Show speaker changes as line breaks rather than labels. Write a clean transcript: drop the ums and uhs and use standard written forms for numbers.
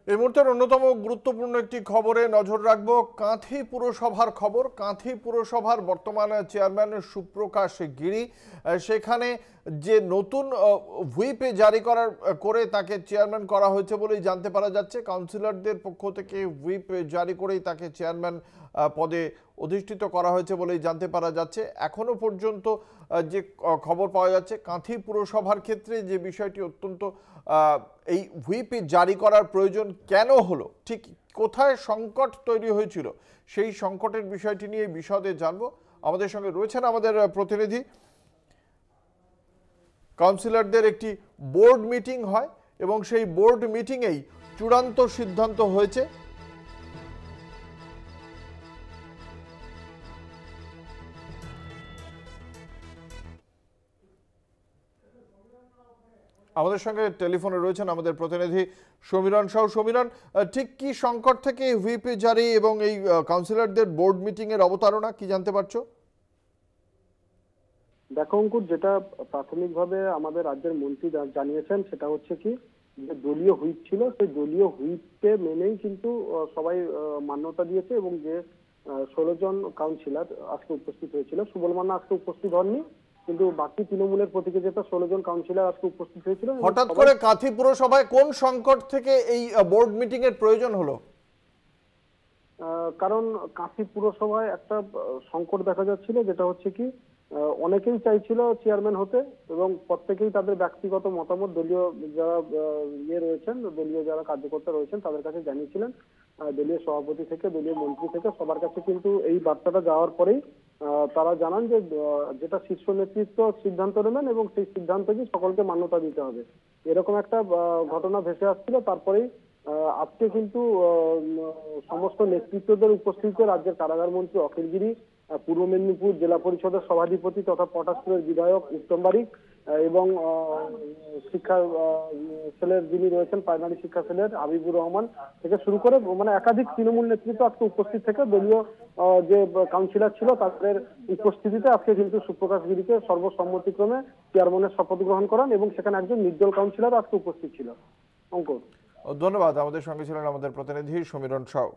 এই মুহূর্তের অন্যতম গুরুত্বপূর্ণ একটি খবরে নজর রাখবো। কাঁথি পুরসভার খবর। কাঁথি পুরসভার বর্তমান চেয়ারম্যান সুপ্রকাশ গিরি, সেখানে যে নতুন হুইপ জারি করে তাকে চেয়ারম্যান করা হয়েছে বলেই জানতে পারা যাচ্ছে। কাউন্সিলরদের পক্ষ থেকে হুইপ জারি করেই তাকে চেয়ারম্যান পদে অধিষ্ঠিত করা হয়েছে বলেই জানতে পারা যাচ্ছে। এখনো পর্যন্ত যে খবর পাওয়া যাচ্ছে, কাঁথি পুরসভার ক্ষেত্রে যে বিষয়টি অত্যন্ত এই হুইপ জারি করার প্রয়োজন কেন হলো, ঠিক কোথায় সংকট তৈরি হয়েছিল, সেই সংকটের বিষয়টি নিয়ে বিশদে জানবো। আমাদের সঙ্গে রয়েছেন আমাদের প্রতিনিধি। কাউন্সিলরদের একটি বোর্ড মিটিং হয় এবং সেই বোর্ড মিটিংয়েই চূড়ান্ত সিদ্ধান্ত হয়েছে আমাদের সঙ্গে টেলিফোনে রয়েছেন আমাদের প্রতিনিধি সমীরণ সাউ। সমীরণ, ঠিক কি সংকট থেকে হুইপ জারি এবং এই কাউন্সিলরদের বোর্ড মিটিং এর অবতারণা কি জানতে পারছো?
দেখো অঙ্কুর, যেটা প্রাথমিকভাবে আমাদের রাজ্যের মন্ত্রী জানিয়েছেন সেটা হচ্ছে কি, যে দলীয় হুইপ ছিল সেই দলীয় হুইপকে মেনেই কিন্তু সবাই মান্যতা দিয়েছে এবং যে 16 জন কাউন্সিলর আজকে উপস্থিত হয়েছিল, সুবল মান্না আজকে উপস্থিত হননি, কিন্তু বাকি তৃণমূলের প্রতীকে যেটা 16 জন কাউন্সিলর আজকে উপস্থিত হয়েছিল।
হঠাৎ করে কাঁথি পুরসভায় কোন সংকট থেকে এই বোর্ড মিটিং এর প্রয়োজন হলো?
কারণ কাঁথি পুরসভায় একটা সংকট দেখা যাচ্ছিল, যেটা হচ্ছে কি, অনেকেই চাইছিল চেয়ারম্যান হতে এবং প্রত্যেকেই তাদের ব্যক্তিগত মতামত দলীয় যারা রয়েছেন, দলীয় যারা কার্যকর্তা রয়েছেন তাদের কাছে জানিয়েছিলেন। দলীয় সভাপতি থেকে দলীয় মন্ত্রী থেকে সবার কাছে কিন্তু এই বার্তাটা যাওয়ার পরেই তারা জানান যে যেটা শীর্ষ নেতৃত্ব সিদ্ধান্ত নেবেন এবং সেই সিদ্ধান্তকে সকলকে মান্যতা দিতে হবে, এরকম একটা ঘটনা ভেসে আসছিল। তারপরেই আজকে কিন্তু সমস্ত নেতৃত্বদের উপস্থিতিতে রাজ্যের কারাগার মন্ত্রী অখিল গিরি, পূর্ব মেদিনীপুর জেলা পরিষদের সভাধিপতি তথা পটাশপুরের বিধায়ক উত্তম বারিক এবং শিক্ষা সেলের যিনি রয়েছেন প্রাইমারি শিক্ষা সেলের হাবিবুর রহমান থেকে শুরু করে মানে একাধিক তৃণমূল নেতৃত্ব আজকে উপস্থিত থেকে দলীয় যে কাউন্সিলর ছিল তাদের উপস্থিতিতে আজকে কিন্তু সুপ্রকাশ গিরিকে সর্বসম্মতিক্রমে চেয়ারম্যানের শপথ গ্রহণ করান এবং সেখানে একজন নির্দল কাউন্সিলর আজকে উপস্থিত ছিল। অঙ্কুর,
ধন্যবাদ। আমাদের সঙ্গে ছিলেন আমাদের প্রতিনিধি সমীরণ সাউ।